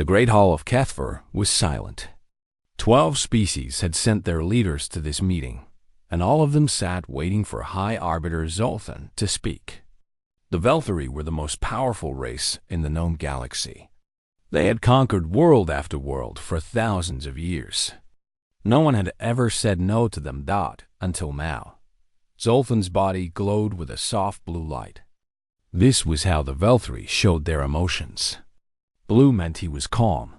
The Great Hall of Kethver was silent. 12 species had sent their leaders to this meeting, and all of them sat waiting for High Arbiter Zolthan to speak. The Velthari were the most powerful race in the known galaxy. They had conquered world after world for thousands of years. No one had ever said no to them until now. Zolthan's body glowed with a soft blue light. This was how the Velthari showed their emotions. Blue meant he was calm,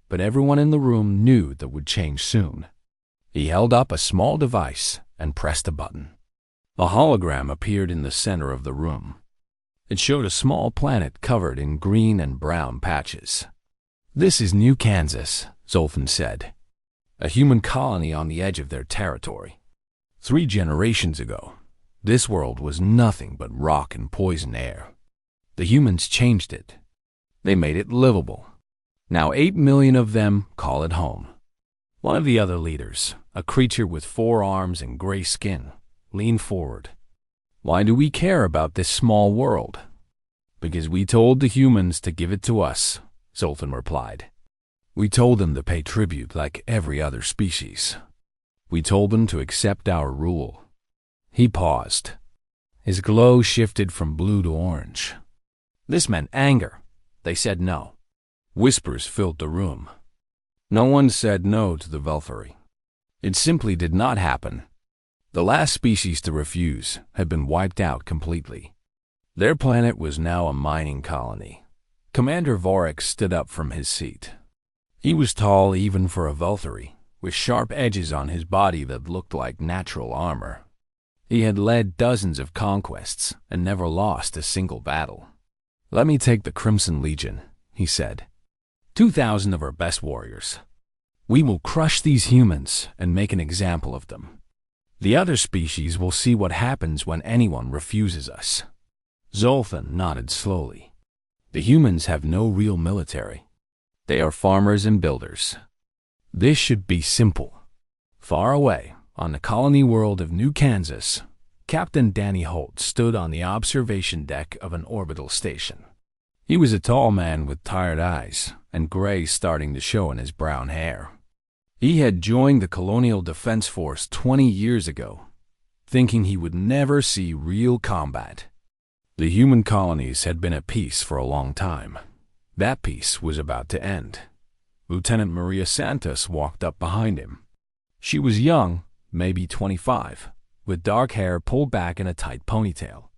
but everyone in the room knew that would change soon. He held up a small device and pressed a button. A hologram appeared in the center of the room. It showed a small planet covered in green and brown patches. "This is New Kansas," Zolthan said. "A human colony on the edge of their territory. 3 generations ago, this world was nothing but rock and poison air. The humans changed it. They made it livable. Now 8 million of them call it home." One of the other leaders, a creature with 4 arms and gray skin, leaned forward. "Why do we care about this small world?" "Because we told the humans to give it to us," Zolthan replied. "We told them to pay tribute like every other species. We told them to accept our rule." He paused. His glow shifted from blue to orange. This meant anger. They said no. Whispers filled the room. No one said no to the Velthari. It simply did not happen. The last species to refuse had been wiped out completely. Their planet was now a mining colony. Commander Vorik stood up from his seat. He was tall even for a Velthari, with sharp edges on his body that looked like natural armor. He had led dozens of conquests and never lost a single battle. "Let me take the Crimson Legion," he said. 2,000 of our best warriors. We will crush these humans and make an example of them. The other species will see what happens when anyone refuses us." Zolthan nodded slowly. "The humans have no real military. They are farmers and builders. This should be simple." Far away, on the colony world of New Kansas, Captain Danny Holt stood on the observation deck of an orbital station. He was a tall man with tired eyes and gray starting to show in his brown hair. He had joined the Colonial Defense Force 20 years ago, thinking he would never see real combat. The human colonies had been at peace for a long time. That peace was about to end. Lieutenant Maria Santos walked up behind him. She was young, maybe 25, with dark hair pulled back in a tight ponytail.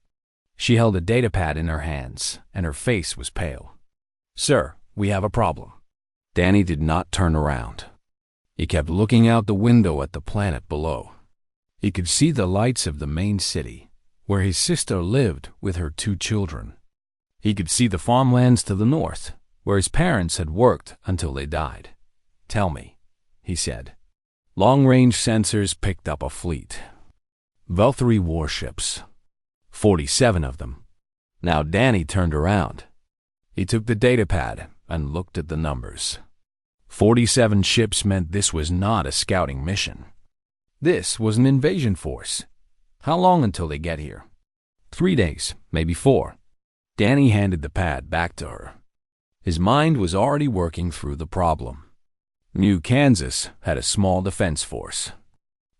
She held a datapad in her hands, and her face was pale. "Sir, we have a problem." Danny did not turn around. He kept looking out the window at the planet below. He could see the lights of the main city, where his sister lived with her 2 children. He could see the farmlands to the north, where his parents had worked until they died. "Tell me," he said. Long-range sensors picked up a fleet. Velthari warships. 47 of them. Now Danny turned around. He took the datapad and looked at the numbers. 47 ships meant this was not a scouting mission. This was an invasion force. How long until they get here? 3 days, maybe 4. Danny handed the pad back to her. His mind was already working through the problem. New Kansas had a small defense force.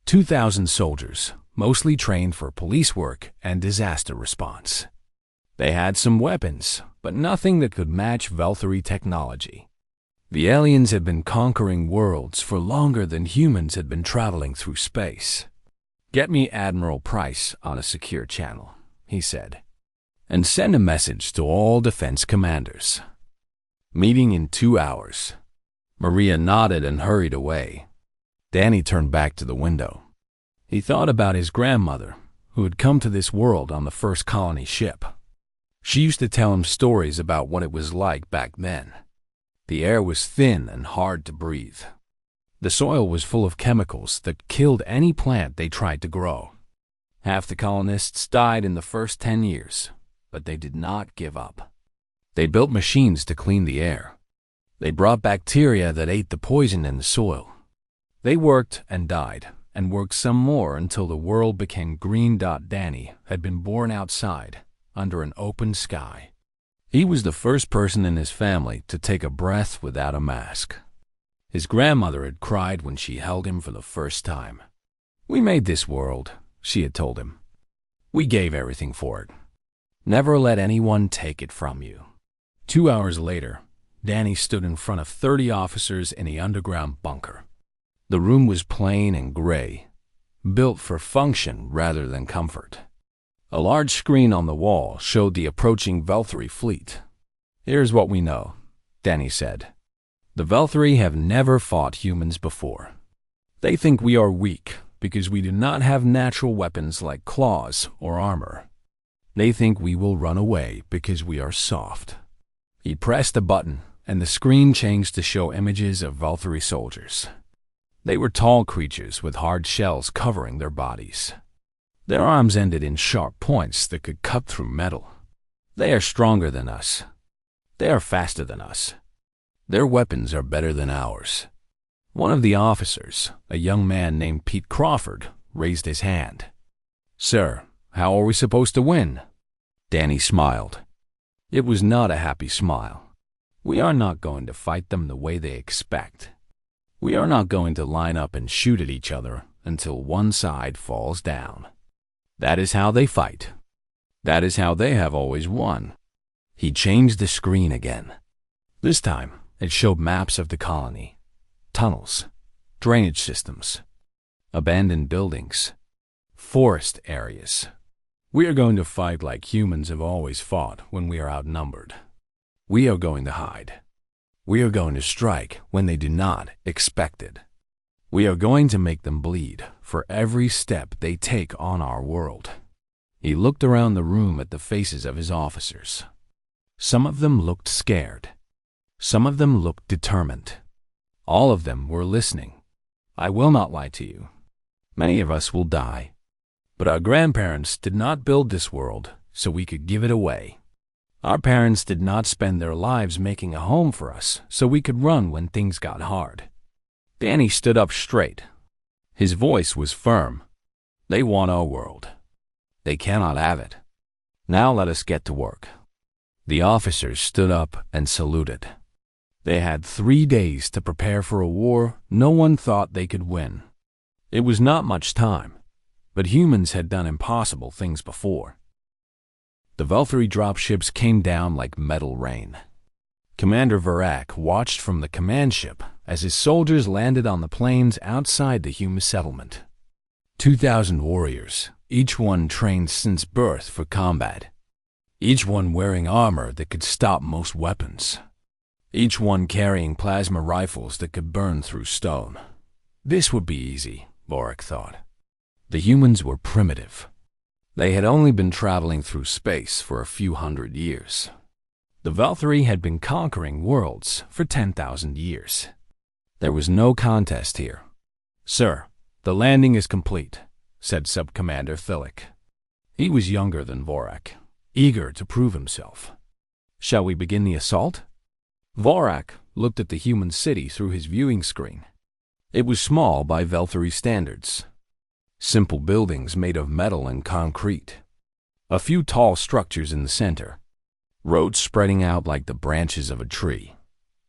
2,000 soldiers, mostly trained for police work and disaster response. They had some weapons, but nothing that could match Velthari technology. The aliens had been conquering worlds for longer than humans had been traveling through space. "Get me Admiral Price on a secure channel," he said, "and send a message to all defense commanders. Meeting in 2 hours." Maria nodded and hurried away. Danny turned back to the window. He thought about his grandmother, who had come to this world on the first colony ship. She used to tell him stories about what it was like back then. The air was thin and hard to breathe. The soil was full of chemicals that killed any plant they tried to grow. Half the colonists died in the first 10 years, but they did not give up. They built machines to clean the air. They brought bacteria that ate the poison in the soil. They worked and died, and worked some more until the world became green. Danny had been born outside, under an open sky. He was the first person in his family to take a breath without a mask. His grandmother had cried when she held him for the first time. "We made this world," she had told him. "We gave everything for it. Never let anyone take it from you." 2 hours later, Danny stood in front of 30 officers in the underground bunker. The room was plain and gray, built for function rather than comfort. A large screen on the wall showed the approaching Velthari fleet. "Here's what we know," Danny said. "The Velthari have never fought humans before. They think we are weak because we do not have natural weapons like claws or armor. They think we will run away because we are soft." He pressed a button, and the screen changed to show images of Velthari soldiers. They were tall creatures with hard shells covering their bodies. Their arms ended in sharp points that could cut through metal. They are stronger than us. They are faster than us. Their weapons are better than ours. One of the officers, a young man named Pete Crawford, raised his hand. "Sir, how are we supposed to win?" Danny smiled. It was not a happy smile. "We are not going to fight them the way they expect. We are not going to line up and shoot at each other until one side falls down. That is how they fight. That is how they have always won." He changed the screen again. This time, it showed maps of the colony, tunnels, drainage systems, abandoned buildings, forest areas. "We are going to fight like humans have always fought when we are outnumbered. We are going to hide. We are going to strike when they do not expect it. We are going to make them bleed for every step they take on our world." He looked around the room at the faces of his officers. Some of them looked scared. Some of them looked determined. All of them were listening. "I will not lie to you. Many of us will die. But our grandparents did not build this world so we could give it away. Our parents did not spend their lives making a home for us so we could run when things got hard." Danny stood up straight. His voice was firm. "They want our world. They cannot have it. Now let us get to work." The officers stood up and saluted. They had 3 days to prepare for a war no one thought they could win. It was not much time, but humans had done impossible things before. The Velthari dropships came down like metal rain. Commander Varak watched from the command ship as his soldiers landed on the plains outside the human settlement. 2,000 warriors, each one trained since birth for combat. Each one wearing armor that could stop most weapons. Each one carrying plasma rifles that could burn through stone. This would be easy, Vorak thought. The humans were primitive. They had only been traveling through space for a few hundred years. The Velthari had been conquering worlds for 10,000 years. There was no contest here. "Sir, the landing is complete," said Sub-Commander Thilik. He was younger than Vorak, eager to prove himself. "Shall we begin the assault?" Vorak looked at the human city through his viewing screen. It was small by Velthari standards. Simple buildings made of metal and concrete. A few tall structures in the center. Roads spreading out like the branches of a tree.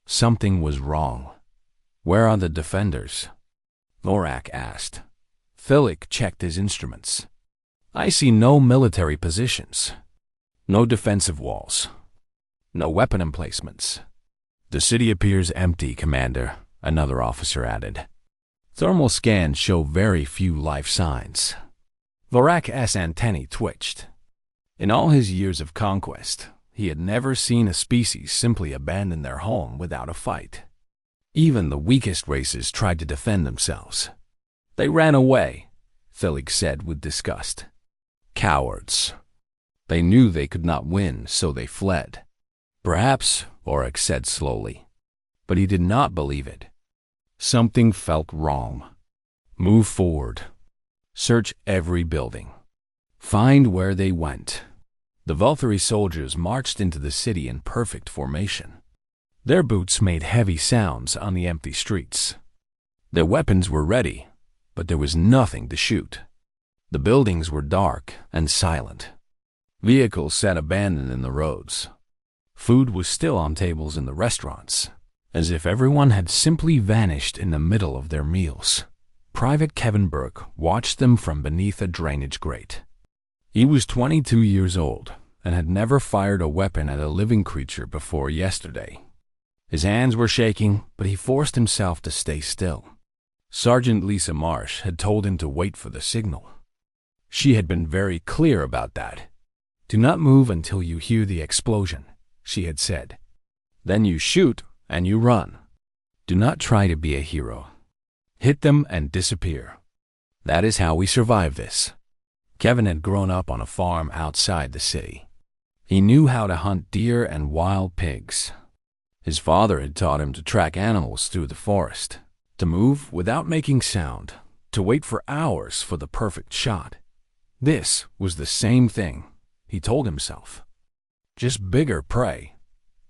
Something was wrong. "Where are the defenders?" Vorak asked. Thilik checked his instruments. "I see no military positions. No defensive walls. No weapon emplacements." "The city appears empty, Commander," another officer added. "Thermal scans show very few life signs." Vorak's antennae twitched. In all his years of conquest, he had never seen a species simply abandon their home without a fight. Even the weakest races tried to defend themselves. "They ran away," Thilik said with disgust. "Cowards. They knew they could not win, so they fled." "Perhaps," Vorak said slowly, but he did not believe it. Something felt wrong. "Move forward. Search every building. Find where they went." The Velthari soldiers marched into the city in perfect formation. Their boots made heavy sounds on the empty streets. Their weapons were ready, but there was nothing to shoot. The buildings were dark and silent. Vehicles sat abandoned in the roads. Food was still on tables in the restaurants, as if everyone had simply vanished in the middle of their meals. Private Kevin Burke watched them from beneath a drainage grate. He was 22 years old and had never fired a weapon at a living creature before yesterday. His hands were shaking, but he forced himself to stay still. Sergeant Lisa Marsh had told him to wait for the signal. She had been very clear about that. "Do not move until you hear the explosion," she had said. "Then you shoot and you run. Do not try to be a hero. Hit them and disappear. That is how we survive this." Kevin had grown up on a farm outside the city. He knew how to hunt deer and wild pigs. His father had taught him to track animals through the forest, to move without making sound, to wait for hours for the perfect shot. This was the same thing, he told himself. Just bigger prey.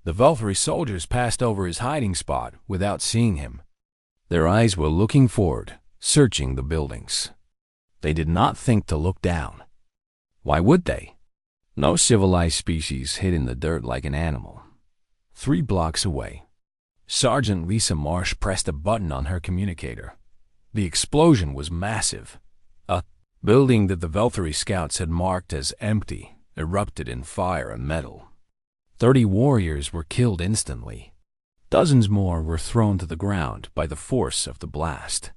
The Velthory soldiers passed over his hiding spot without seeing him. Their eyes were looking forward, searching the buildings. They did not think to look down. Why would they? No civilized species hid in the dirt like an animal. 3 blocks away, Sergeant Lisa Marsh pressed a button on her communicator. The explosion was massive. A building that the Velthory scouts had marked as empty erupted in fire and metal. 30 warriors were killed instantly. Dozens more were thrown to the ground by the force of the blast.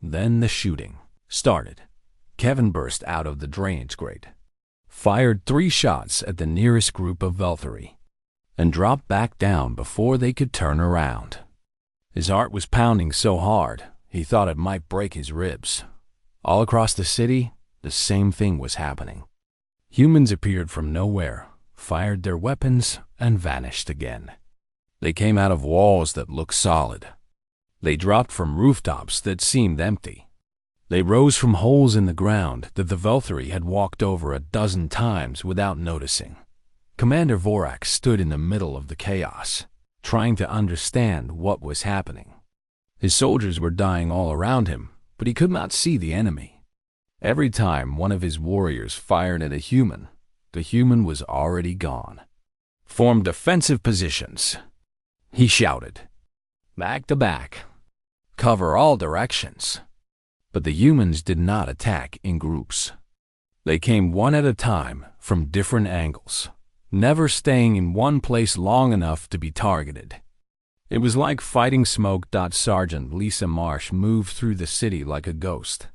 Then the shooting started. Kevin burst out of the drainage grate, fired 3 shots at the nearest group of Velthory, and dropped back down before they could turn around. His heart was pounding so hard, he thought it might break his ribs. All across the city, the same thing was happening. Humans appeared from nowhere, fired their weapons, and vanished again. They came out of walls that looked solid. They dropped from rooftops that seemed empty. They rose from holes in the ground that the Velthory had walked over a dozen times without noticing. Commander Vorak stood in the middle of the chaos, trying to understand what was happening. His soldiers were dying all around him, but he could not see the enemy. Every time one of his warriors fired at a human, the human was already gone. "Form defensive positions," he shouted. "Back to back. Cover all directions." But the humans did not attack in groups. They came one at a time from different angles, never staying in one place long enough to be targeted. It was like fighting smoke. Sergeant Lisa Marsh moved through the city like a ghost.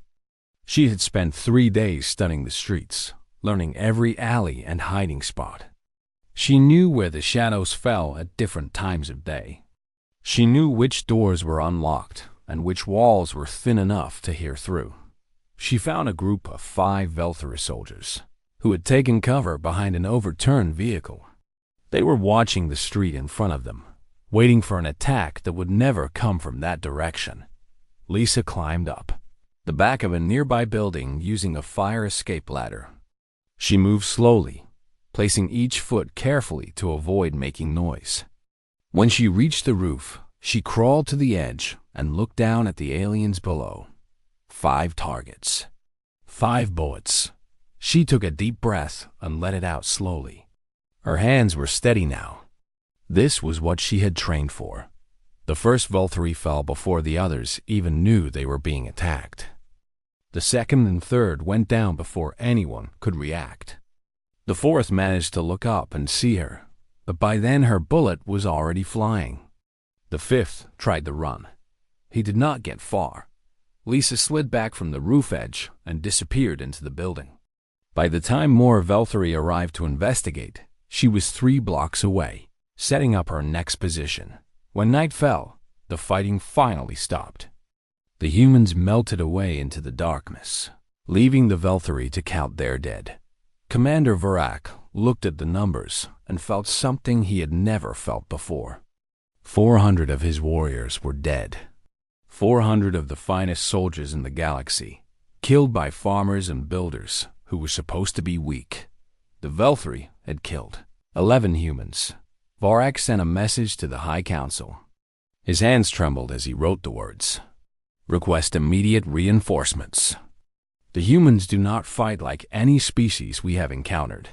She had spent 3 days studying the streets, learning every alley and hiding spot. She knew where the shadows fell at different times of day. She knew which doors were unlocked and which walls were thin enough to hear through. She found a group of 5 Velthory soldiers who had taken cover behind an overturned vehicle. They were watching the street in front of them, waiting for an attack that would never come from that direction. Lisa climbed up the back of a nearby building using a fire escape ladder. She moved slowly, placing each foot carefully to avoid making noise. When she reached the roof, she crawled to the edge and looked down at the aliens below. 5 targets. 5 bullets. She took a deep breath and let it out slowly. Her hands were steady now. This was what she had trained for. The first Velthory fell before the others even knew they were being attacked. The second and third went down before anyone could react. The fourth managed to look up and see her, but by then her bullet was already flying. The fifth tried to run. He did not get far. Lisa slid back from the roof edge and disappeared into the building. By the time more Velthory arrived to investigate, she was 3 blocks away, setting up her next position. When night fell, the fighting finally stopped. The humans melted away into the darkness, leaving the Velthory to count their dead. Commander Vorak looked at the numbers and felt something he had never felt before. 400 of his warriors were dead. 400 of the finest soldiers in the galaxy, killed by farmers and builders who were supposed to be weak. The Velthory had killed 11 humans. Vorak sent a message to the High Council. His hands trembled as he wrote the words. "Request immediate reinforcements. The humans do not fight like any species we have encountered.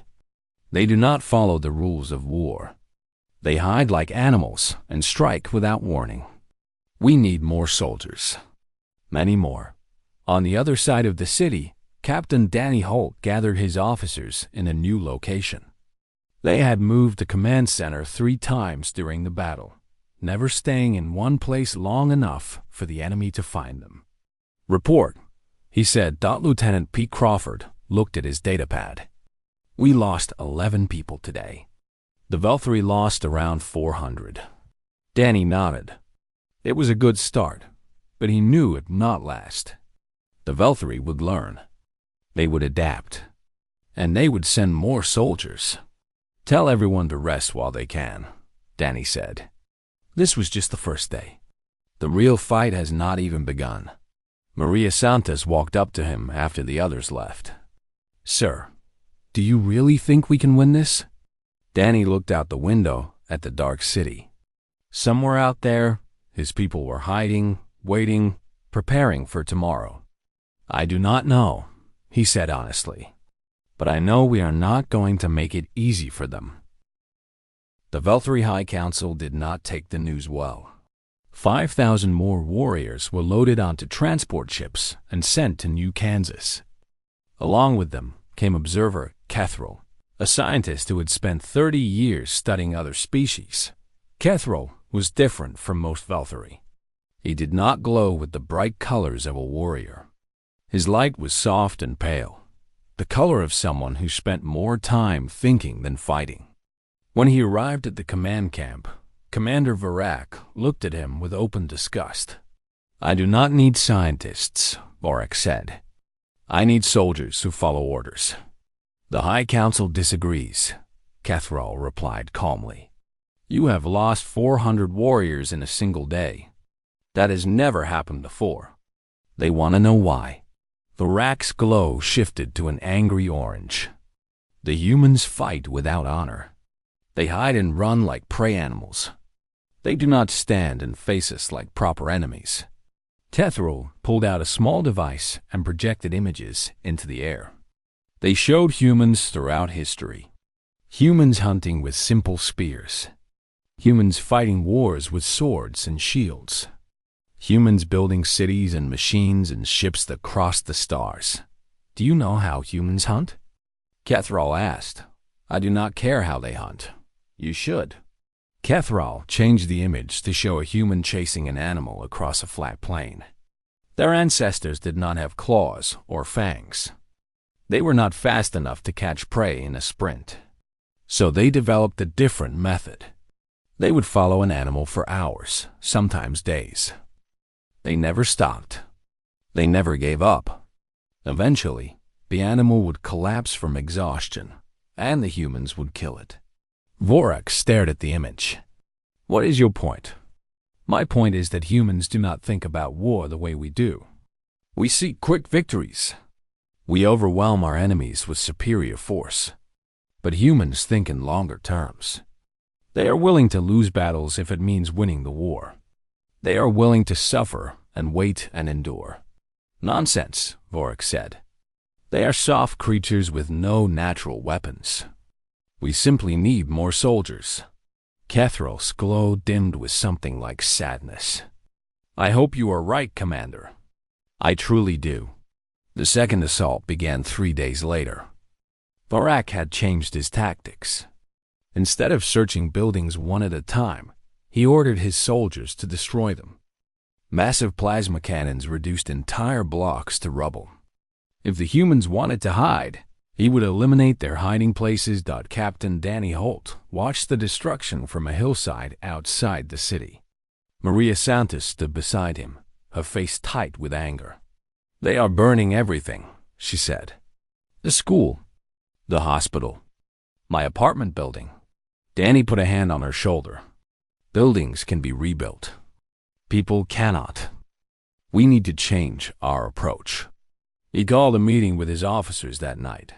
They do not follow the rules of war. They hide like animals and strike without warning. We need more soldiers. Many more. On the other side of the city, Captain Danny Holt gathered his officers in a new location. They had moved the command center 3 times during the battle, never staying in one place long enough for the enemy to find them. "Report," he said. Lieutenant Pete Crawford looked at his datapad. "We lost 11 people today. The Valkyrie lost around 400. Danny nodded. It was a good start, but he knew it would not last. The Valkyrie would learn. They would adapt. And they would send more soldiers. "Tell everyone to rest while they can," Danny said. This was just the first day. The real fight has not even begun. Maria Santos walked up to him after the others left. "Sir, do you really think we can win this?" Danny looked out the window at the dark city. Somewhere out there, his people were hiding, waiting, preparing for tomorrow. "I do not know," he said honestly, "but I know we are not going to make it easy for them." The Valkyrie High Council did not take the news well. 5,000 more warriors were loaded onto transport ships and sent to New Kansas. Along with them came observer Kethril, a scientist who had spent 30 years studying other species. Kethril was different from most Valkyrie. He did not glow with the bright colors of a warrior. His light was soft and pale, the color of someone who spent more time thinking than fighting. When he arrived at the command camp, Commander Varak looked at him with open disgust. "I do not need scientists," Varak said. "I need soldiers who follow orders." "The High Council disagrees," Kethril replied calmly. "You have lost 400 warriors in a single day. That has never happened before. They want to know why." Varak's glow shifted to an angry orange. "The humans fight without honor. They hide and run like prey animals. They do not stand and face us like proper enemies." Kethril pulled out a small device and projected images into the air. They showed humans throughout history. Humans hunting with simple spears. Humans fighting wars with swords and shields. Humans building cities and machines and ships that crossed the stars. "Do you know how humans hunt?" Kethril asked. "I do not care how they hunt. You should." Kethril changed the image to show a human chasing an animal across a flat plain. Their ancestors did not have claws or fangs. They were not fast enough to catch prey in a sprint. So they developed a different method. They would follow an animal for hours, sometimes days. They never stopped. They never gave up. Eventually, the animal would collapse from exhaustion, and the humans would kill it. Varak stared at the image. "What is your point?" "My point is that humans do not think about war the way we do. We seek quick victories. We overwhelm our enemies with superior force. But humans think in longer terms. They are willing to lose battles if it means winning the war. They are willing to suffer and wait and endure." "Nonsense," Varak said. "They are soft creatures with no natural weapons. We simply need more soldiers." Kethril's glow dimmed with something like sadness. "I hope you are right, Commander. I truly do." The second assault began 3 days later. Varak had changed his tactics. Instead of searching buildings one at a time, he ordered his soldiers to destroy them. Massive plasma cannons reduced entire blocks to rubble. If the humans wanted to hide, he would eliminate their hiding places. Captain Danny Holt watched the destruction from a hillside outside the city. Maria Santos stood beside him, her face tight with anger. "They are burning everything," she said. "The school, the hospital, my apartment building." Danny put a hand on her shoulder. "Buildings can be rebuilt. People cannot. We need to change our approach." He called a meeting with his officers that night.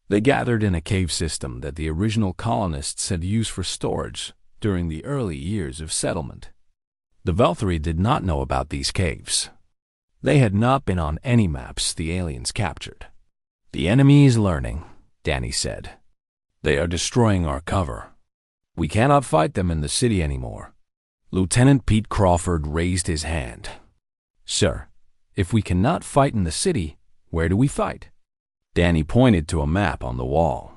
They gathered in a cave system that the original colonists had used for storage during the early years of settlement. The Valkyrie did not know about these caves. They had not been on any maps the aliens captured. "The enemy is learning," Danny said. "They are destroying our cover. We cannot fight them in the city anymore. Lieutenant Pete Crawford raised his hand. Sir, if we cannot fight in the city, where do we fight? Danny pointed to a map on the wall.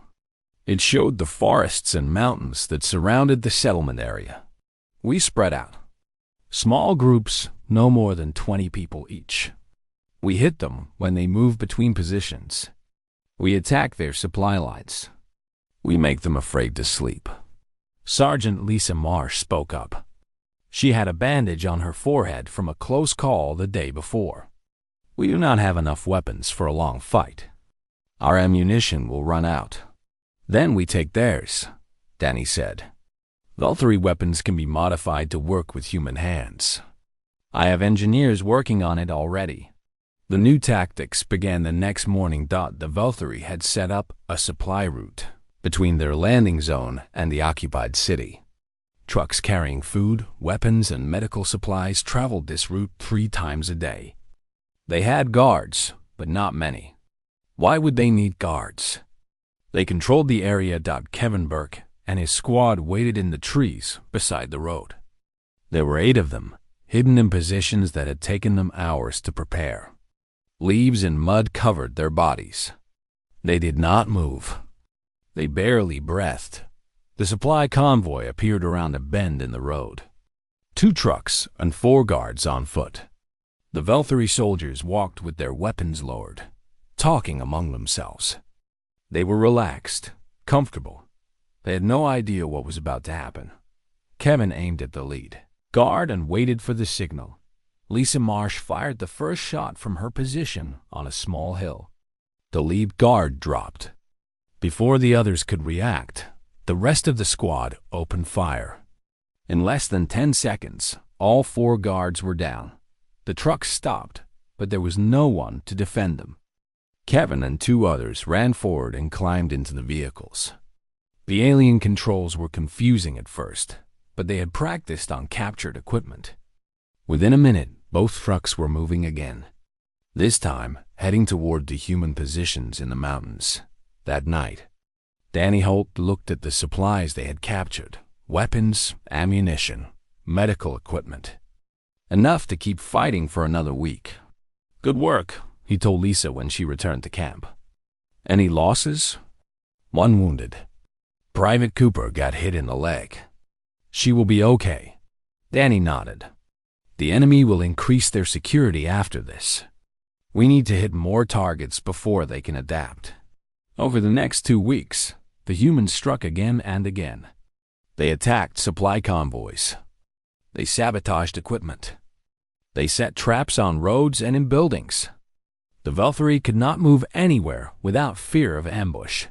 It showed the forests and mountains that surrounded the settlement area. We spread out. Small groups, no more than 20 people each. We hit them when they move between positions. We attack their supply lines. We make them afraid to sleep. Sergeant Lisa Marsh spoke up. She had a bandage on her forehead from a close call the day before. We do not have enough weapons for a long fight. Our ammunition will run out. Then we take theirs, Danny said. Valkyrie weapons can be modified to work with human hands. I have engineers working on it already. The new tactics began the next morning. The Valkyrie had set up a supply route between their landing zone and the occupied city. Trucks carrying food, weapons, and medical supplies traveled this route 3 times a day. They had guards, but not many. Why would they need guards? They controlled the area. Kevin Burke and his squad waited in the trees beside the road. There were 8 of them, hidden in positions that had taken them hours to prepare. Leaves and mud covered their bodies. They did not move. They barely breathed. The supply convoy appeared around a bend in the road. 2 trucks and 4 guards on foot. The Valkyrie soldiers walked with their weapons lowered, talking among themselves. They were relaxed, comfortable. They had no idea what was about to happen. Kevin aimed at the lead guard and waited for the signal. Lisa Marsh fired the first shot from her position on a small hill. The lead guard dropped. Before the others could react, the rest of the squad opened fire. In less than 10 seconds, all 4 guards were down. The truck stopped, but there was no one to defend them. Kevin and 2 others ran forward and climbed into the vehicles. The alien controls were confusing at first, but they had practiced on captured equipment. Within a minute, both trucks were moving again, this time heading toward the human positions in the mountains. That night, Danny Holt looked at the supplies they had captured: weapons, ammunition, medical equipment. Enough to keep fighting for another week. Good work, he told Lisa when she returned to camp. Any losses? 1 wounded. Private Cooper got hit in the leg. She will be okay. Danny nodded. The enemy will increase their security after this. We need to hit more targets before they can adapt. Over the next 2 weeks, the humans struck again and again. They attacked supply convoys. They sabotaged equipment. They set traps on roads and in buildings. The Valkyrie could not move anywhere without fear of ambush.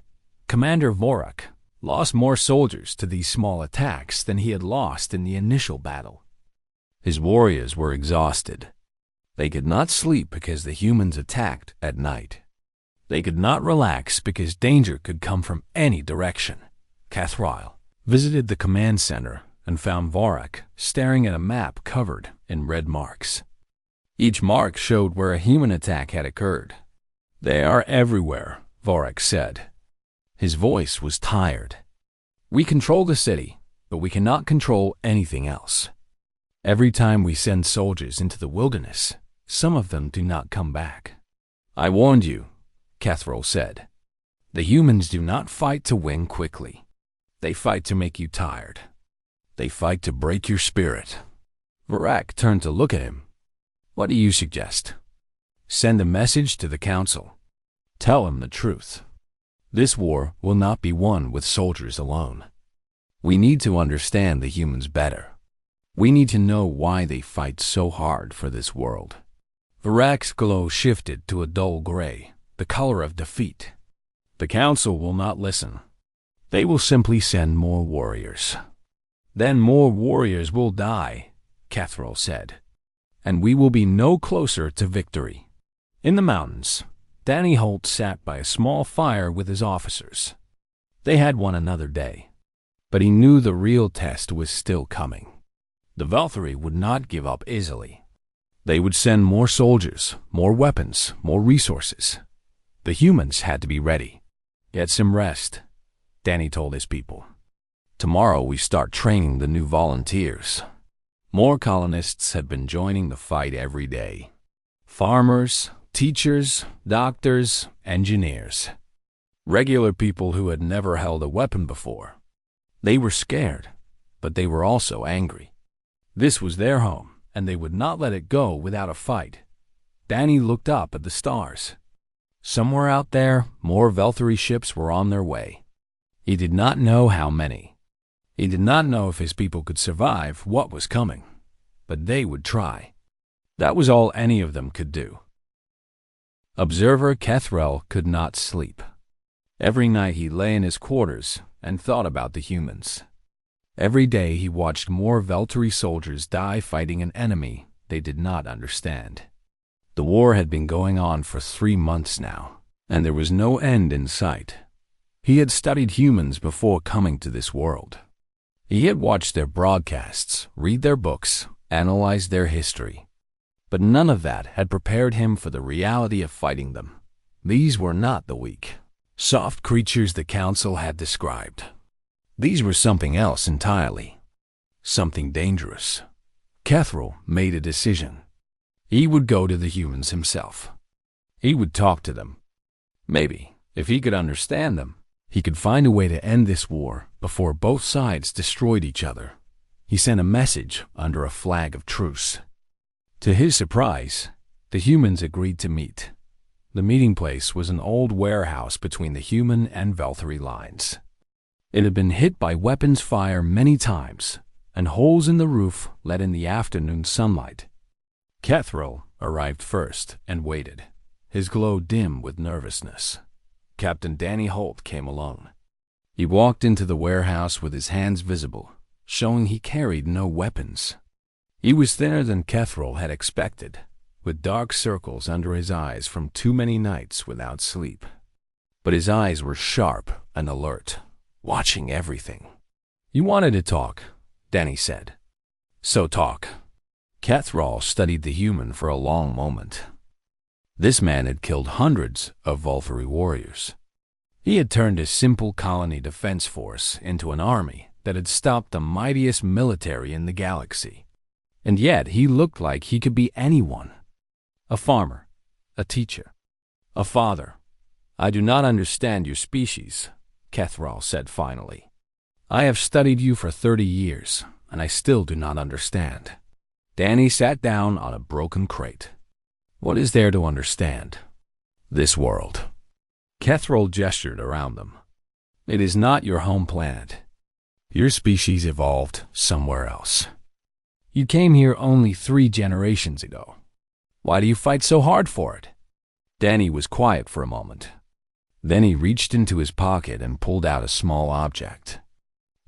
Commander Vorak lost more soldiers to these small attacks than he had lost in the initial battle. His warriors were exhausted. They could not sleep because the humans attacked at night. They could not relax because danger could come from any direction. Cathrile visited the command center and found Vorak staring at a map covered in red marks. Each mark showed where a human attack had occurred. They are everywhere, Vorak said. His voice was tired. We control the city, but we cannot control anything else. Every time we send soldiers into the wilderness, some of them do not come back. I warned you, Catherall said. The humans do not fight to win quickly. They fight to make you tired. They fight to break your spirit. Vorak turned to look at him. What do you suggest? Send a message to the council. Tell them the truth. This war will not be won with soldiers alone. We need to understand the humans better. We need to know why they fight so hard for this world. Vorak's glow shifted to a dull gray, the color of defeat. The council will not listen. They will simply send more warriors. Then more warriors will die, Catherall said, and we will be no closer to victory. In the mountains, Danny Holt sat by a small fire with his officers. They had won another day, but he knew the real test was still coming. The Valkyrie would not give up easily. They would send more soldiers, more weapons, more resources. The humans had to be ready. Get some rest, Danny told his people. Tomorrow we start training the new volunteers. More colonists had been joining the fight every day. Farmers, teachers, doctors, engineers. Regular people who had never held a weapon before. They were scared, but they were also angry. This was their home, and they would not let it go without a fight. Danny looked up at the stars. Somewhere out there, more Veltari ships were on their way. He did not know how many. He did not know if his people could survive what was coming, but they would try. That was all any of them could do. Observer Kethrel could not sleep. Every night he lay in his quarters and thought about the humans. Every day he watched more Veltari soldiers die fighting an enemy they did not understand. The war had been going on for 3 months now, and there was no end in sight. He had studied humans before coming to this world. He had watched their broadcasts, read their books, analyzed their history. But none of that had prepared him for the reality of fighting them. These were not the weak, soft creatures the Council had described. These were something else entirely. Something dangerous. Kethrel made a decision. He would go to the humans himself. He would talk to them. Maybe, if he could understand them, he could find a way to end this war before both sides destroyed each other. He sent a message under a flag of truce. To his surprise, the humans agreed to meet. The meeting place was an old warehouse between the human and Veltari lines. It had been hit by weapons fire many times, and holes in the roof let in the afternoon sunlight. Kethrel arrived first and waited, his glow dim with nervousness. Captain Danny Holt came alone. He walked into the warehouse with his hands visible, showing he carried no weapons. He was thinner than Kethrel had expected, with dark circles under his eyes from too many nights without sleep. But his eyes were sharp and alert, watching everything. "You wanted to talk," Danny said. "So talk." Kethrel studied the human for a long moment. This man had killed hundreds of Veltari warriors. He had turned a simple colony defense force into an army that had stopped the mightiest military in the galaxy. And yet he looked like he could be anyone. A farmer, a teacher, a father. "I do not understand your species," Kethrel said finally. "I have studied you for 30 years, and I still do not understand." Danny sat down on a broken crate. "What is there to understand?" "This world." Kethrel gestured around them. "It is not your home planet. Your species evolved somewhere else. You came here only 3 generations ago. Why do you fight so hard for it?" Danny was quiet for a moment. Then he reached into his pocket and pulled out a small object.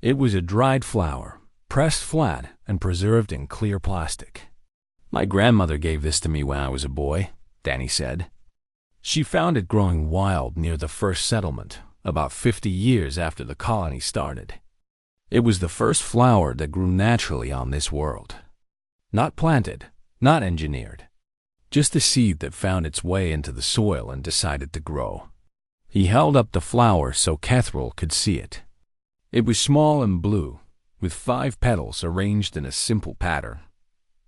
It was a dried flower, pressed flat and preserved in clear plastic. "My grandmother gave this to me when I was a boy," Danny said. "She found it growing wild near the first settlement, about 50 years after the colony started. It was the first flower that grew naturally on this world. Not planted, not engineered. Just a seed that found its way into the soil and decided to grow." He held up the flower so Kethrel could see it. It was small and blue, with 5 petals arranged in a simple pattern.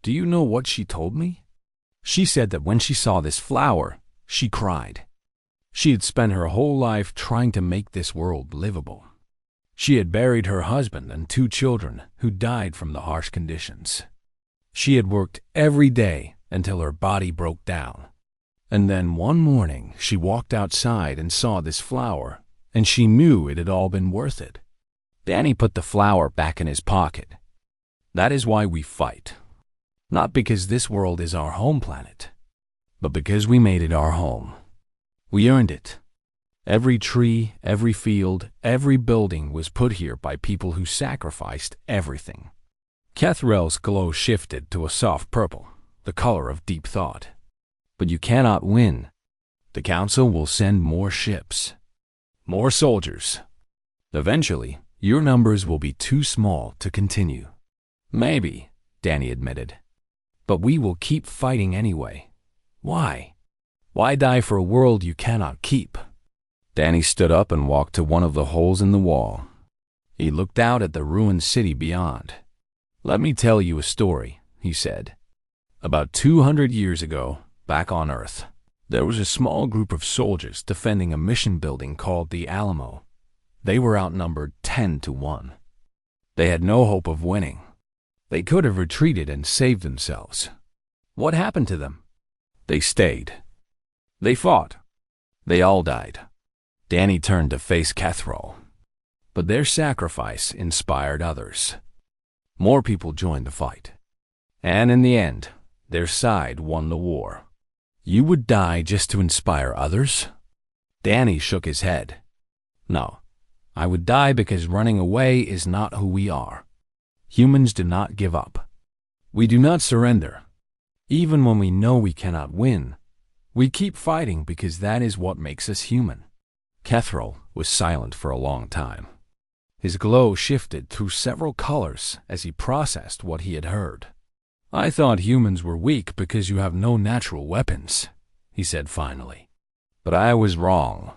Do you know what she told me? She said that when she saw this flower, she cried. She had spent her whole life trying to make this world livable. She had buried her husband and 2 children who died from the harsh conditions. She had worked every day until her body broke down. And then one morning she walked outside and saw this flower, and she knew it had all been worth it. Danny put the flower back in his pocket. "That is why we fight. Not because this world is our home planet, but because we made it our home. We earned it. Every tree, every field, every building was put here by people who sacrificed everything." Kethrel's glow shifted to a soft purple, the color of deep thought. "But you cannot win. The Council will send more ships, more soldiers. Eventually, your numbers will be too small to continue." "Maybe," Danny admitted. "But we will keep fighting anyway. Why? Why die for a world you cannot keep?" Danny stood up and walked to one of the holes in the wall. He looked out at the ruined city beyond. "Let me tell you a story," he said. "About 200 years ago, back on Earth, there was a small group of soldiers defending a mission building called the Alamo. They were outnumbered 10 to 1. They had no hope of winning. They could have retreated and saved themselves. What happened to them? They stayed. They fought. They all died." Danny turned to face Cathrall. But their sacrifice inspired others. More people joined the fight. And in the end, their side won the war. "You would die just to inspire others?" Danny shook his head. "No, I would die because running away is not who we are. Humans do not give up. We do not surrender. Even when we know we cannot win, we keep fighting because that is what makes us human." Cathrall was silent for a long time. His glow shifted through several colors as he processed what he had heard. "I thought humans were weak because you have no natural weapons," he said finally. "But I was wrong.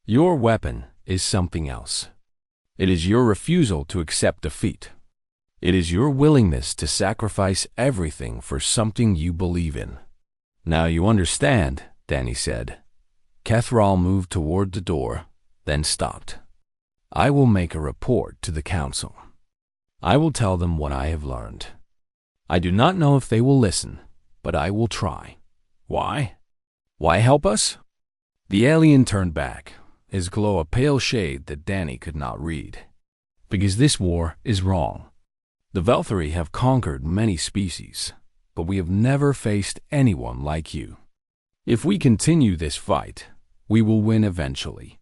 Your weapon is something else. It is your refusal to accept defeat. It is your willingness to sacrifice everything for something you believe in." "Now you understand," Danny said. Cathrall moved toward the door, then stopped. "I will make a report to the council. I will tell them what I have learned. I do not know if they will listen, but I will try." "Why? Why help us?" The alien turned back, his glow a pale shade that Danny could not read. "Because this war is wrong. The Velthari have conquered many species, but we have never faced anyone like you. If we continue this fight, we will win eventually.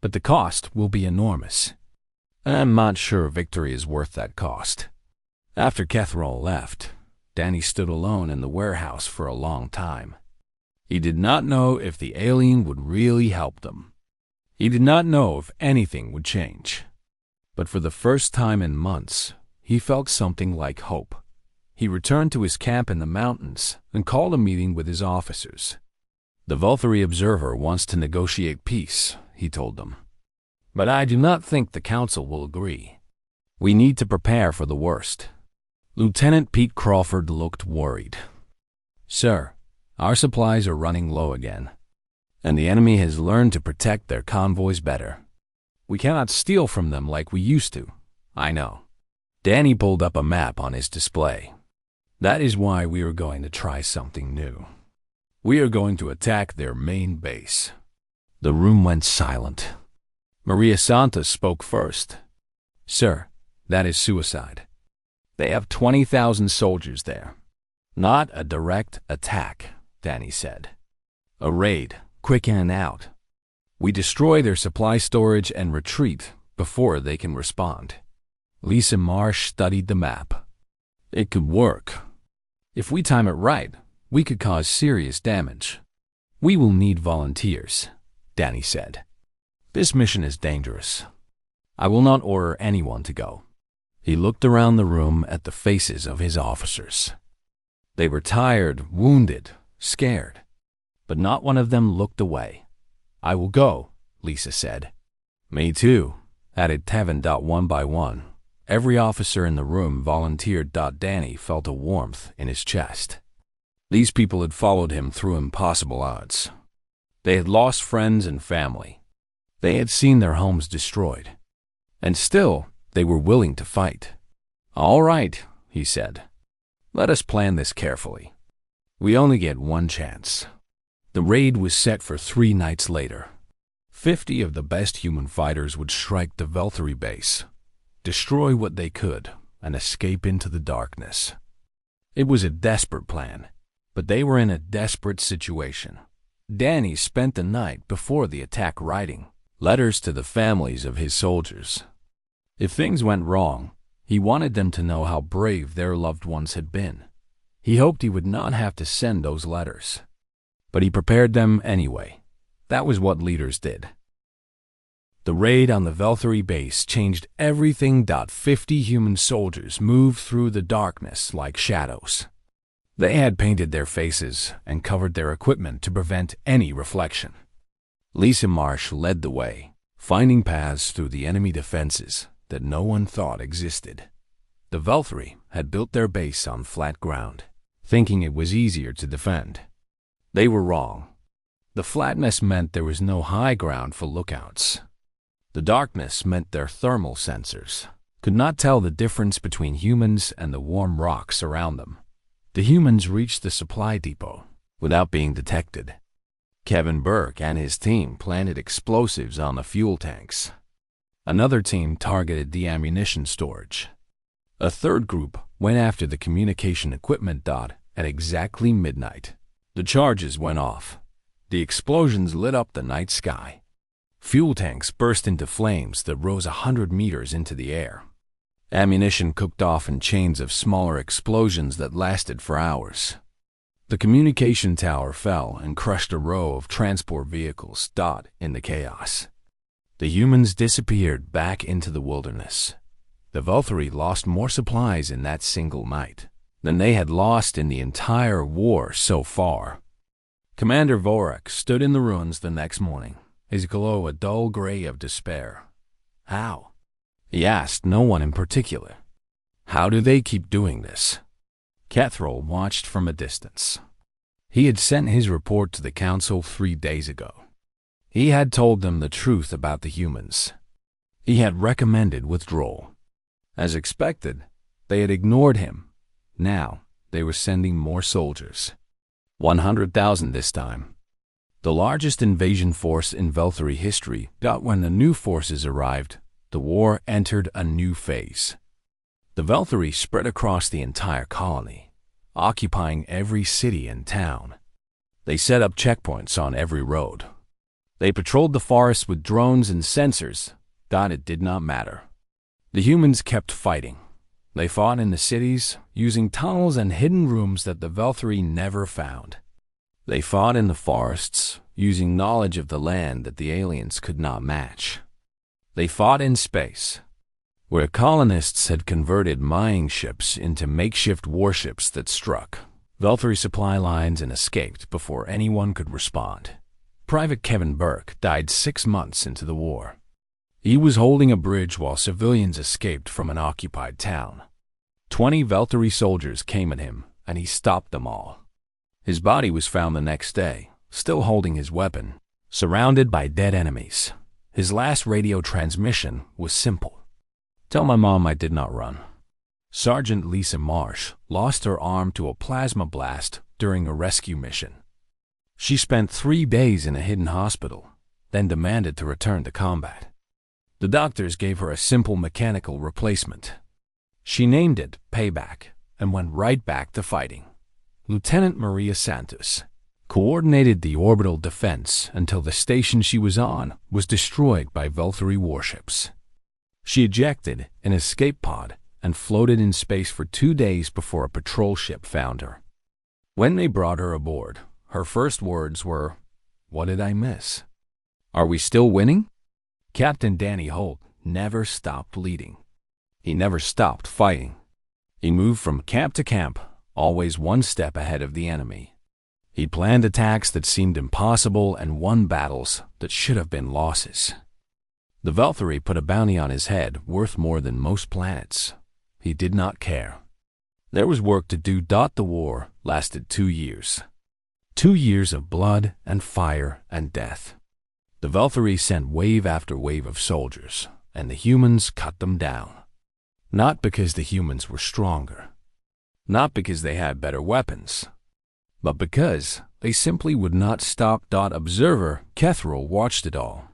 But the cost will be enormous. I'm not sure victory is worth that cost." After Cathrall left, Danny stood alone in the warehouse for a long time. He did not know if the alien would really help them. He did not know if anything would change. But for the first time in months, he felt something like hope. He returned to his camp in the mountains and called a meeting with his officers. "The Velthari Observer wants to negotiate peace," he told them. "But I do not think the council will agree. We need to prepare for the worst." Lieutenant Pete Crawford looked worried. "Sir, our supplies are running low again, and the enemy has learned to protect their convoys better. We cannot steal from them like we used to." "I know." Danny pulled up a map on his display. "That is why we are going to try something new. We are going to attack their main base." The room went silent. Maria Santos spoke first. "Sir, that is suicide. They have 20,000 soldiers there." "Not a direct attack," Danny said. "A raid, quick in and out. We destroy their supply storage and retreat before they can respond." Lisa Marsh studied the map. "It could work. If we time it right, we could cause serious damage. We will need volunteers," Danny said. "This mission is dangerous. I will not order anyone to go." He looked around the room at the faces of his officers. They were tired, wounded, scared, but not one of them looked away. "I will go," Lisa said. "Me too," added Tevin. One by one, every officer in the room volunteered. Danny felt a warmth in his chest. These people had followed him through impossible odds. They had lost friends and family. They had seen their homes destroyed. And still, they were willing to fight. "All right," he said. "Let us plan this carefully. We only get one chance." The raid was set for 3 nights later. 50 of the best human fighters would strike the Velthari base, destroy what they could, and escape into the darkness. It was a desperate plan, but they were in a desperate situation. Danny spent the night before the attack writing letters to the families of his soldiers. If things went wrong, he wanted them to know how brave their loved ones had been. He hoped he would not have to send those letters. But he prepared them anyway. That was what leaders did. The raid on the Velthari base changed everything. 50 human soldiers moved through the darkness like shadows. They had painted their faces and covered their equipment to prevent any reflection. Lisa Marsh led the way, finding paths through the enemy defenses that no one thought existed. The Velthari had built their base on flat ground, thinking it was easier to defend. They were wrong. The flatness meant there was no high ground for lookouts. The darkness meant their thermal sensors could not tell the difference between humans and the warm rocks around them. The humans reached the supply depot without being detected. Kevin Burke and his team planted explosives on the fuel tanks. Another team targeted the ammunition storage. A third group went after the communication equipment at exactly midnight. The charges went off. The explosions lit up the night sky. Fuel tanks burst into flames that rose 100 meters into the air. Ammunition cooked off in chains of smaller explosions that lasted for hours. The communication tower fell and crushed a row of transport vehicles in the chaos. The humans disappeared back into the wilderness. The Velthari lost more supplies in that single night than they had lost in the entire war so far. Commander Vorak stood in the ruins the next morning, his glow a dull gray of despair. How? He asked no one in particular. How do they keep doing this? Kethril watched from a distance. He had sent his report to the council 3 days ago. He had told them the truth about the humans. He had recommended withdrawal. As expected, they had ignored him. Now, they were sending more soldiers. 100,000 this time. The largest invasion force in Velthari history. When the new forces arrived, the war entered a new phase. The Velthari spread across the entire colony, occupying every city and town. They set up checkpoints on every road. They patrolled the forests with drones and sensors. It did not matter. The humans kept fighting. They fought in the cities, using tunnels and hidden rooms that the Velthari never found. They fought in the forests, using knowledge of the land that the aliens could not match. They fought in space, where colonists had converted mining ships into makeshift warships that struck Velthari supply lines and escaped before anyone could respond. Private Kevin Burke died 6 months into the war. He was holding a bridge while civilians escaped from an occupied town. 20 Velthari soldiers came at him, and he stopped them all. His body was found the next day, still holding his weapon, surrounded by dead enemies. His last radio transmission was simple. Tell my mom I did not run. Sergeant Lisa Marsh lost her arm to a plasma blast during a rescue mission. She spent 3 days in a hidden hospital, then demanded to return to combat. The doctors gave her a simple mechanical replacement. She named it Payback and went right back to fighting. Lieutenant Maria Santos coordinated the orbital defense until the station she was on was destroyed by Velthari warships. She ejected an escape pod and floated in space for 2 days before a patrol ship found her. When they brought her aboard, her first words were, "What did I miss? Are we still winning?" Captain Danny Holt never stopped leading. He never stopped fighting. He moved from camp to camp, always one step ahead of the enemy. He planned attacks that seemed impossible and won battles that should have been losses. The Velthari put a bounty on his head worth more than most planets. He did not care. There was work to do. The war lasted 2 years. 2 years of blood and fire and death. The Velthari sent wave after wave of soldiers, and the humans cut them down. Not because the humans were stronger, not because they had better weapons, but because they simply would not stop. Observer Kethril watched it all.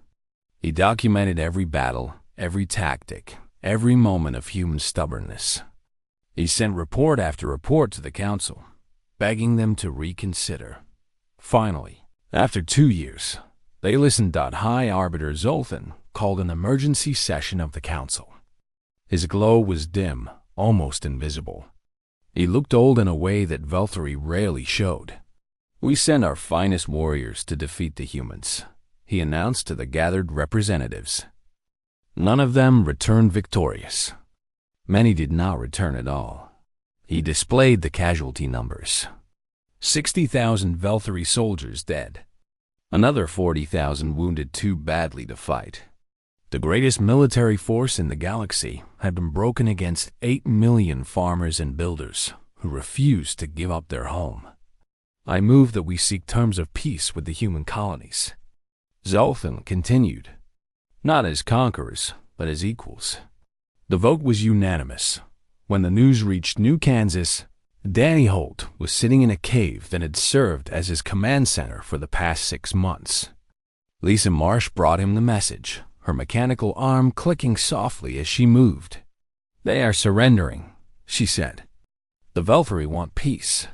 He documented every battle, every tactic, every moment of human stubbornness. He sent report after report to the council, begging them to reconsider. Finally, after 2 years, they listened. High Arbiter Zoltan called an emergency session of the council. His glow was dim, almost invisible. He looked old in a way that Velthari rarely showed. "We sent our finest warriors to defeat the humans," he announced to the gathered representatives. None of them returned victorious. Many did not return at all. He displayed the casualty numbers. 60,000 Velthari soldiers dead. Another 40,000 wounded too badly to fight. The greatest military force in the galaxy had been broken against 8 million farmers and builders who refused to give up their home. I move that we seek terms of peace with the human colonies. Zoltan continued, not as conquerors, but as equals. The vote was unanimous. When the news reached New Kansas, Danny Holt was sitting in a cave that had served as his command center for the past 6 months. Lisa Marsh brought him the message, her mechanical arm clicking softly as she moved. "They are surrendering," she said. "The Velthari want peace."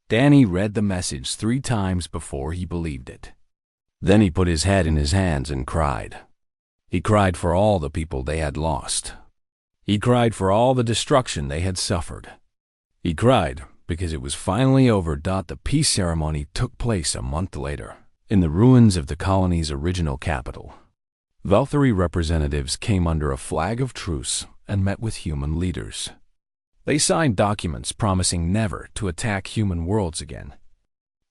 Danny read the message 3 times before he believed it. Then he put his head in his hands and cried. He cried for all the people they had lost. He cried for all the destruction they had suffered. He cried because it was finally over. The peace ceremony took place a month later, in the ruins of the colony's original capital. Velthari representatives came under a flag of truce and met with human leaders. They signed documents promising never to attack human worlds again.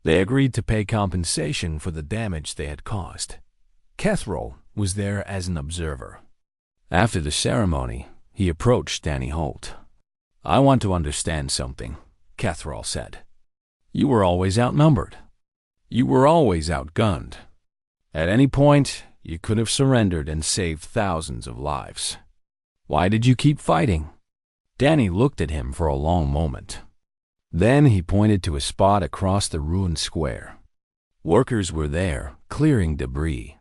They agreed to pay compensation for the damage they had caused. Kethrol was there as an observer. After the ceremony, he approached Danny Holt. "I want to understand something," Kethrol said. "You were always outnumbered. You were always outgunned. At any point, you could have surrendered and saved thousands of lives. Why did you keep fighting?" Danny looked at him for a long moment. Then he pointed to a spot across the ruined square. Workers were there, clearing debris.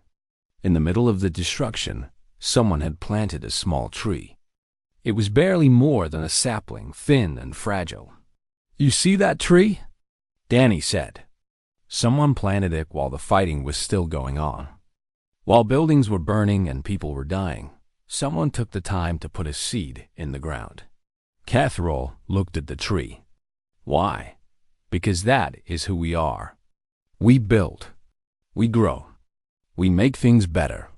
In the middle of the destruction, someone had planted a small tree. It was barely more than a sapling, thin and fragile. "You see that tree?" Danny said. Someone planted it while the fighting was still going on. While buildings were burning and people were dying, someone took the time to put a seed in the ground. Kethrol looked at the tree. "Why?" "Because that is who we are. We build. We grow. We make things better.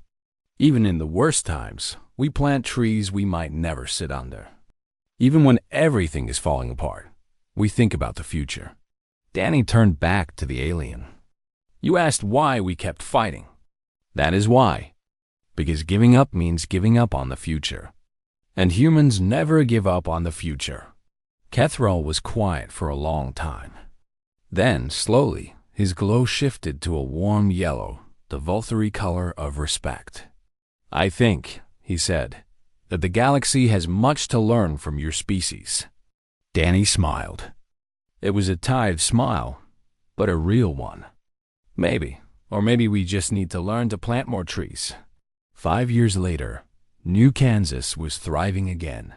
Even in the worst times, we plant trees we might never sit under. Even when everything is falling apart, we think about the future." Danny turned back to the alien. "You asked why we kept fighting. That is why. Because giving up means giving up on the future. And humans never give up on the future." Kethrol was quiet for a long time. Then, slowly, his glow shifted to a warm yellow, the Velthari color of respect. "I think," he said, "that the galaxy has much to learn from your species." Danny smiled. It was a tired smile, but a real one. "Maybe, or maybe we just need to learn to plant more trees." 5 years later, New Kansas was thriving again.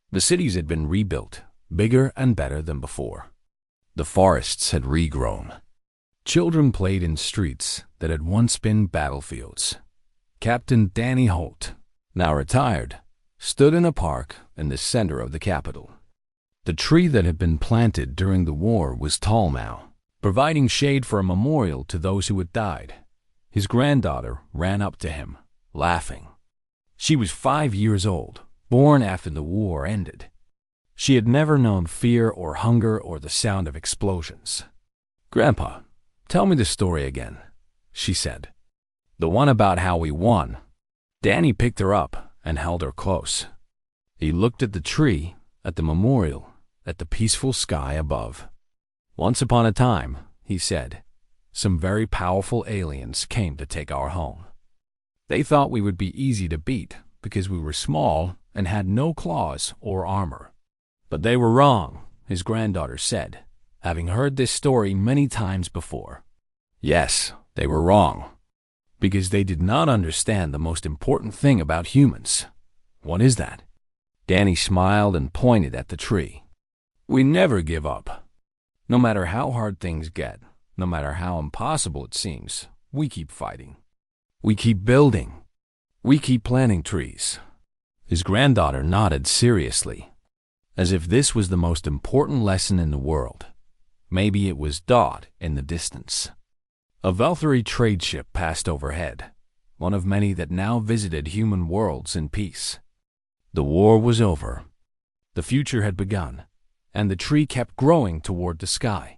The cities had been rebuilt, bigger and better than before. The forests had regrown. Children played in streets that had once been battlefields. Captain Danny Holt, now retired, stood in a park in the center of the capital. The tree that had been planted during the war was tall now, providing shade for a memorial to those who had died. His granddaughter ran up to him, laughing. She was 5 years old, born after the war ended. She had never known fear or hunger or the sound of explosions. "Grandpa, tell me the story again," she said. "The one about how we won." Danny picked her up and held her close. He looked at the tree, at the memorial, at the peaceful sky above. "Once upon a time," he said, "some very powerful aliens came to take our home. They thought we would be easy to beat because we were small and had no claws or armor. But they were wrong," his granddaughter said, having heard this story many times before. "Yes, they were wrong, because they did not understand the most important thing about humans." "What is that?" Danny smiled and pointed at the tree. "We never give up. No matter how hard things get, no matter how impossible it seems, we keep fighting. We keep building. We keep planting trees." His granddaughter nodded seriously, as if this was the most important lesson in the world. Maybe it was Dot in the distance. A Velthari trade ship passed overhead, one of many that now visited human worlds in peace. The war was over. The future had begun, and the tree kept growing toward the sky.